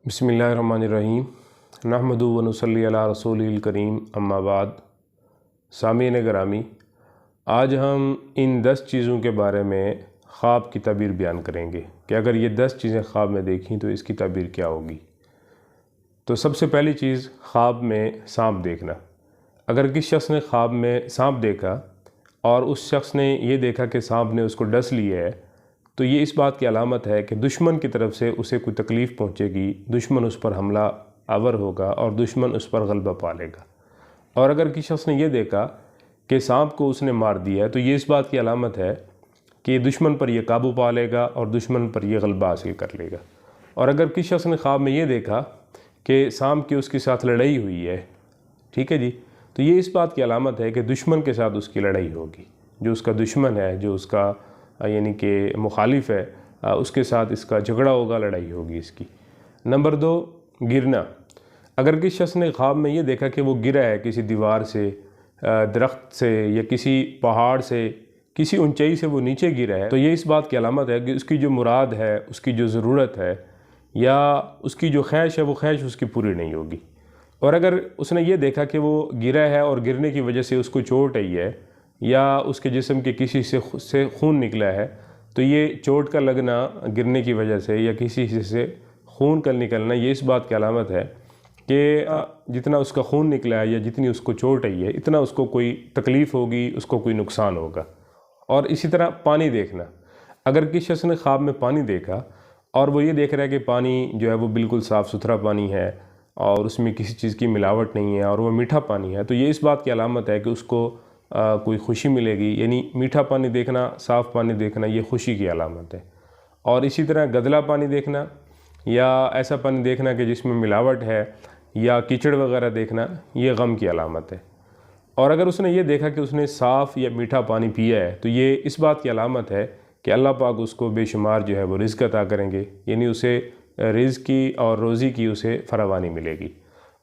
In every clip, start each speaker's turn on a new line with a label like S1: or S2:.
S1: بسم اللہ الرحمن الرحیم نحمدہ و نصلی علی رسول الکریم اما بعد۔ سامعین گرامی، آج ہم ان 10 چیزوں کے بارے میں خواب کی تعبیر بیان کریں گے کہ اگر یہ 10 چیزیں خواب میں دیکھیں تو اس کی تعبیر کیا ہوگی۔ تو سب سے پہلی چیز، خواب میں سانپ دیکھنا۔ اگر کسی شخص نے خواب میں سانپ دیکھا اور اس شخص نے یہ دیکھا کہ سانپ نے اس کو ڈس لیا ہے، تو یہ اس بات کی علامت ہے کہ دشمن کی طرف سے اسے کوئی تکلیف پہنچے گی، دشمن اس پر حملہ آور ہوگا اور دشمن اس پر غلبہ پا لے گا۔ اور اگر کسی شخص نے یہ دیکھا کہ سانپ کو اس نے مار دیا ہے تو یہ اس بات کی علامت ہے کہ دشمن پر یہ قابو پا لے گا اور دشمن پر یہ غلبہ حاصل کر لے گا۔ اور اگر کسی شخص نے خواب میں یہ دیکھا کہ سانپ کی اس کے ساتھ لڑائی ہوئی ہے، ٹھیک ہے جی، تو یہ اس بات کی علامت ہے کہ دشمن کے ساتھ اس کی لڑائی ہوگی، جو اس کا دشمن ہے، جو اس کا یعنی کہ مخالف ہے، اس کے ساتھ اس کا جھگڑا ہوگا، لڑائی ہوگی اس کی۔ نمبر 2، گرنا۔ اگر کسی شخص نے خواب میں یہ دیکھا کہ وہ گرا ہے کسی دیوار سے، درخت سے یا کسی پہاڑ سے، کسی اونچائی سے وہ نیچے گرا ہے، تو یہ اس بات کی علامت ہے کہ اس کی جو مراد ہے، اس کی جو ضرورت ہے یا اس کی جو خواہش ہے، وہ خواہش اس کی پوری نہیں ہوگی۔ اور اگر اس نے یہ دیکھا کہ وہ گرا ہے اور گرنے کی وجہ سے اس کو چوٹ آئی ہے یا اس کے جسم کے کسی سے خون نکلا ہے، تو یہ چوٹ کا لگنا گرنے کی وجہ سے یا کسی حصے سے خون کا نکلنا، یہ اس بات کی علامت ہے کہ جتنا اس کا خون نکلا ہے یا جتنی اس کو چوٹ آئی ہے، اتنا اس کو کوئی تکلیف ہوگی، اس کو کوئی نقصان ہوگا۔ اور اسی طرح پانی دیکھنا۔ اگر کسی شخص نے خواب میں پانی دیکھا اور وہ یہ دیکھ رہا ہے کہ پانی جو ہے وہ بالکل صاف ستھرا پانی ہے اور اس میں کسی چیز کی ملاوٹ نہیں ہے اور وہ میٹھا پانی ہے، تو یہ اس بات کی علامت ہے کہ اس کو کوئی خوشی ملے گی۔ یعنی میٹھا پانی دیکھنا، صاف پانی دیکھنا، یہ خوشی کی علامت ہے۔ اور اسی طرح گدلا پانی دیکھنا یا ایسا پانی دیکھنا کہ جس میں ملاوٹ ہے یا کیچڑ وغیرہ دیکھنا، یہ غم کی علامت ہے۔ اور اگر اس نے یہ دیکھا کہ اس نے صاف یا میٹھا پانی پیا ہے، تو یہ اس بات کی علامت ہے کہ اللہ پاک اس کو بے شمار جو ہے وہ رزق عطا کریں گے، یعنی اسے رزق کی اور روزی کی اسے فراوانی ملے گی۔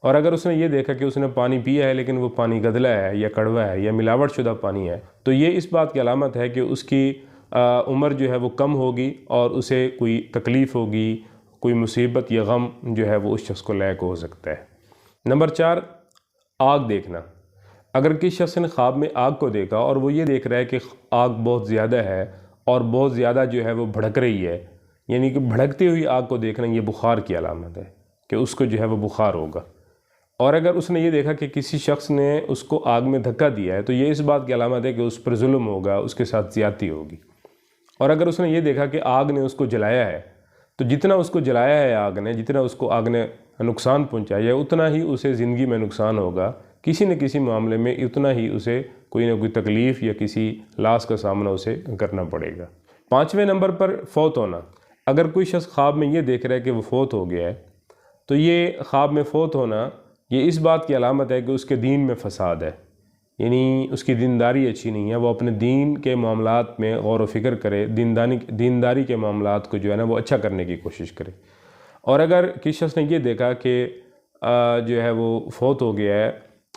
S1: اور اگر اس نے یہ دیکھا کہ اس نے پانی پیا ہے لیکن وہ پانی گدلا ہے یا کڑوا ہے یا ملاوٹ شدہ پانی ہے، تو یہ اس بات کی علامت ہے کہ اس کی عمر جو ہے وہ کم ہوگی اور اسے کوئی تکلیف ہوگی، کوئی مصیبت یا غم جو ہے وہ اس شخص کو لاحق ہو سکتا ہے۔ نمبر 4، آگ دیکھنا۔ اگر کسی شخص نے خواب میں آگ کو دیکھا اور وہ یہ دیکھ رہا ہے کہ آگ بہت زیادہ ہے اور بہت زیادہ جو ہے وہ بھڑک رہی ہے، یعنی کہ بھڑکتی ہوئی آگ کو دیکھنا، یہ بخار کی علامت ہے کہ اس کو جو ہے وہ بخار ہوگا۔ اور اگر اس نے یہ دیکھا کہ کسی شخص نے اس کو آگ میں دھکا دیا ہے، تو یہ اس بات کی علامت ہے کہ اس پر ظلم ہوگا، اس کے ساتھ زیادتی ہوگی۔ اور اگر اس نے یہ دیکھا کہ آگ نے اس کو جلایا ہے، تو جتنا اس کو جلایا ہے آگ نے، جتنا اس کو آگ نے نقصان پہنچایا ہے، اتنا ہی اسے زندگی میں نقصان ہوگا، کسی نہ کسی معاملے میں اتنا ہی اسے کوئی نہ کوئی تکلیف یا کسی لاس کا سامنا اسے کرنا پڑے گا۔ 5ویں نمبر پر فوت ہونا۔ اگر کوئی شخص خواب میں یہ دیکھ رہا ہے کہ وہ فوت ہو گیا ہے، تو یہ خواب میں فوت ہونا یہ اس بات کی علامت ہے کہ اس کے دین میں فساد ہے، یعنی اس کی دینداری اچھی نہیں ہے، وہ اپنے دین کے معاملات میں غور و فکر کرے، دینداری کے معاملات کو جو ہے نا وہ اچھا کرنے کی کوشش کرے۔ اور اگر کسی شخص نے یہ دیکھا کہ جو ہے وہ فوت ہو گیا ہے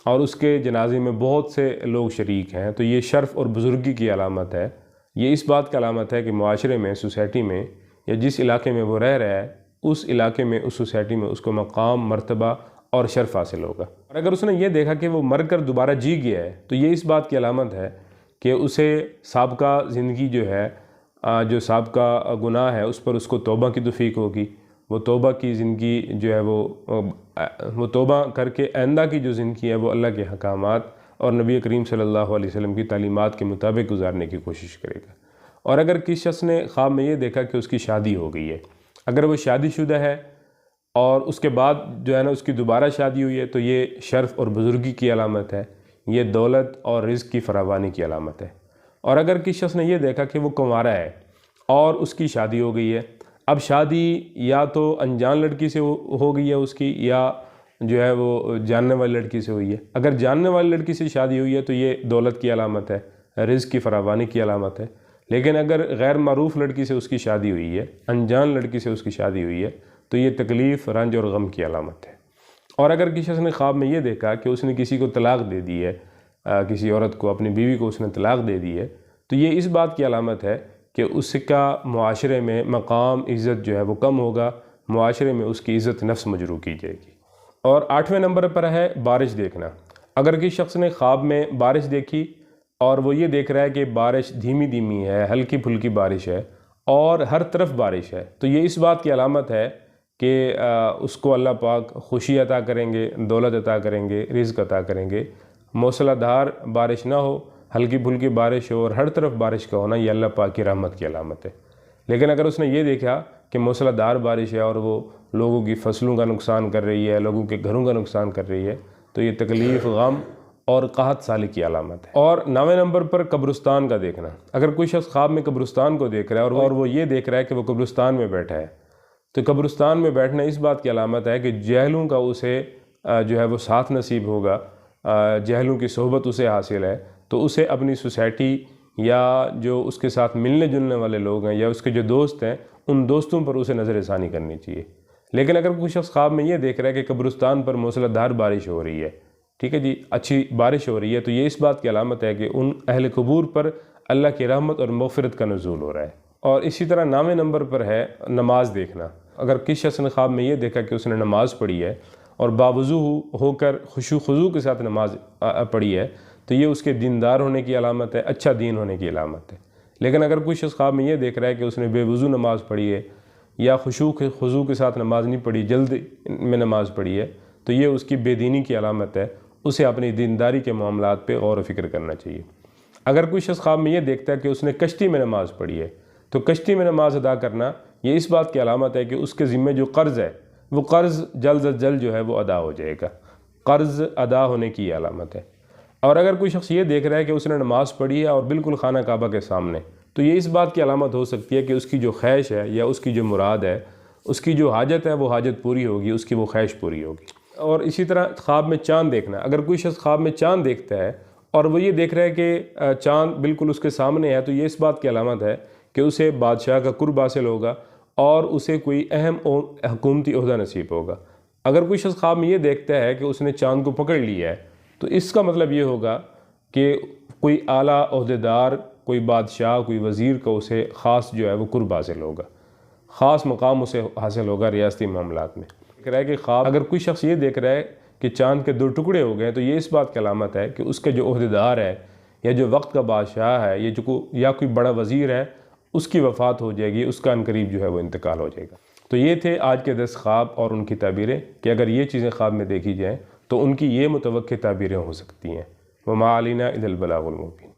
S1: اور اس کے جنازے میں بہت سے لوگ شریک ہیں، تو یہ شرف اور بزرگی کی علامت ہے۔ یہ اس بات کی علامت ہے کہ معاشرے میں، سوسائٹی میں یا جس علاقے میں وہ رہ رہا ہے، اس علاقے میں، اس سوسائٹی میں اس کو مقام، مرتبہ اور شرف حاصل ہوگا۔ اور اگر اس نے یہ دیکھا کہ وہ مر کر دوبارہ جی گیا ہے، تو یہ اس بات کی علامت ہے کہ اسے سابقہ زندگی جو ہے، جو سابقہ گناہ ہے، اس پر اس کو توبہ کی توفیق ہوگی۔ وہ توبہ کی زندگی جو ہے وہ توبہ کر کے آئندہ کی جو زندگی ہے وہ اللہ کے احکامات اور نبی کریم صلی اللہ علیہ وسلم کی تعلیمات کے مطابق گزارنے کی کوشش کرے گا۔ اور اگر کسی شخص نے خواب میں یہ دیکھا کہ اس کی شادی ہو گئی ہے، اگر وہ شادی شدہ ہے اور اس کے بعد جو ہے نا اس کی دوبارہ شادی ہوئی ہے، تو یہ شرف اور بزرگی کی علامت ہے، یہ دولت اور رزق کی فراوانی کی علامت ہے۔ اور اگر کسی شخص نے یہ دیکھا کہ وہ کنوارا ہے اور اس کی شادی ہو گئی ہے، اب شادی یا تو انجان لڑکی سے ہو گئی ہے اس کی، یا جو ہے وہ جاننے والی لڑکی سے ہوئی ہے۔ اگر جاننے والی لڑکی سے شادی ہوئی ہے تو یہ دولت کی علامت ہے، رزق کی فراوانی کی علامت ہے۔ لیکن اگر غیر معروف لڑکی سے اس کی شادی ہوئی ہے، انجان لڑکی سے اس کی شادی ہوئی ہے، تو یہ تکلیف، رنج اور غم کی علامت ہے۔ اور اگر کسی شخص نے خواب میں یہ دیکھا کہ اس نے کسی کو طلاق دے دی ہے، کسی عورت کو، اپنی بیوی کو اس نے طلاق دے دی ہے، تو یہ اس بات کی علامت ہے کہ اس کا معاشرے میں مقام، عزت جو ہے وہ کم ہوگا، معاشرے میں اس کی عزت نفس مجروح کی جائے گی۔ اور 8ویں نمبر پر ہے بارش دیکھنا۔ اگر کسی شخص نے خواب میں بارش دیکھی اور وہ یہ دیکھ رہا ہے کہ بارش دھیمی دھیمی ہے، ہلکی پھلکی بارش ہے اور ہر طرف بارش ہے، تو یہ اس بات کی علامت ہے کہ اس کو اللہ پاک خوشی عطا کریں گے، دولت عطا کریں گے، رزق عطا کریں گے۔ موسلا دھار بارش نہ ہو، ہلکی پھلکی بارش ہو اور ہر طرف بارش کا ہونا، یہ اللہ پاک کی رحمت کی علامت ہے۔ لیکن اگر اس نے یہ دیکھا کہ موسلا دھار بارش ہے اور وہ لوگوں کی فصلوں کا نقصان کر رہی ہے، لوگوں کے گھروں کا نقصان کر رہی ہے، تو یہ تکلیف، غم اور قحط سالی کی علامت ہے۔ اور 9ویں نمبر پر قبرستان کا دیکھنا۔ اگر کوئی شخص خواب میں قبرستان کو دیکھ رہا ہے اور وہ یہ دیکھ رہا ہے کہ وہ قبرستان میں بیٹھا ہے، تو قبرستان میں بیٹھنا اس بات کی علامت ہے کہ جہلوں کا اسے جو ہے وہ ساتھ نصیب ہوگا، جہلوں کی صحبت اسے حاصل ہے، تو اسے اپنی سوسائٹی یا جو اس کے ساتھ ملنے جلنے والے لوگ ہیں یا اس کے جو دوست ہیں، ان دوستوں پر اسے نظر ثانی کرنی چاہیے۔ لیکن اگر کوئی شخص خواب میں یہ دیکھ رہا ہے کہ قبرستان پر موسلا دھار بارش ہو رہی ہے، ٹھیک ہے جی، اچھی بارش ہو رہی ہے، تو یہ اس بات کی علامت ہے کہ ان اہل قبور پر اللہ کی رحمت اور مغفرت کا نزول ہو رہا ہے۔ اور اسی طرح 9ویں نمبر پر ہے نماز دیکھنا۔ اگر کسی شخص نے خواب میں یہ دیکھا کہ اس نے نماز پڑھی ہے اور باوضو ہو کر خشوع خضوع کے ساتھ نماز پڑھی ہے، تو یہ اس کے دیندار ہونے کی علامت ہے، اچھا دین ہونے کی علامت ہے۔ لیکن اگر کوئی شخص خواب میں یہ دیکھ رہا ہے کہ اس نے بے وضو نماز پڑھی ہے یا خشوع خضوع کے ساتھ نماز نہیں پڑھی، جلد میں نماز پڑھی ہے، تو یہ اس کی بے دینی کی علامت ہے، اسے اپنی دینداری کے معاملات پہ غور و فکر کرنا چاہیے۔ اگر کوئی شخص خواب میں یہ دیکھتا ہے کہ اس نے کشتی میں نماز پڑھی ہے، تو کشتی میں نماز ادا کرنا یہ اس بات کی علامت ہے کہ اس کے ذمے جو قرض ہے، وہ قرض جلد از جلد جو ہے وہ ادا ہو جائے گا، قرض ادا ہونے کی علامت ہے۔ اور اگر کوئی شخص یہ دیکھ رہا ہے کہ اس نے نماز پڑھی ہے اور بالکل خانہ کعبہ کے سامنے، تو یہ اس بات کی علامت ہو سکتی ہے کہ اس کی جو خواہش ہے یا اس کی جو مراد ہے، اس کی جو حاجت ہے، وہ حاجت پوری ہوگی، اس کی وہ خواہش پوری ہوگی۔ اور اسی طرح خواب میں چاند دیکھنا۔ اگر کوئی شخص خواب میں چاند دیکھتا ہے اور وہ یہ دیکھ رہا ہے کہ چاند بالکل اس کے سامنے ہے، تو یہ اس بات کی علامت ہے کہ اسے بادشاہ کا قرب حاصل ہوگا اور اسے کوئی اہم حکومتی عہدہ نصیب ہوگا۔ اگر کوئی شخص خواب میں یہ دیکھتا ہے کہ اس نے چاند کو پکڑ لیا ہے، تو اس کا مطلب یہ ہوگا کہ کوئی اعلیٰ عہدیدار، کوئی بادشاہ، کوئی وزیر کا اسے خاص جو ہے وہ قرب حاصل ہوگا، خاص مقام اسے حاصل ہوگا ریاستی معاملات میں۔ دیکھ رہا ہے کہ خواب اگر کوئی شخص یہ دیکھ رہا ہے کہ چاند کے 2 ٹکڑے ہو گئے، تو یہ اس بات کی علامت ہے کہ اس کے جو عہدیدار ہے یا جو وقت کا بادشاہ ہے یا کوئی بڑا وزیر ہے، اس کی وفات ہو جائے گی، اس کا عنقریب جو ہے وہ انتقال ہو جائے گا۔ تو یہ تھے آج کے 10 خواب اور ان کی تعبیریں کہ اگر یہ چیزیں خواب میں دیکھی جائیں تو ان کی یہ متوقع تعبیریں ہو سکتی ہیں۔ وما علینا الا البلاغ المبین۔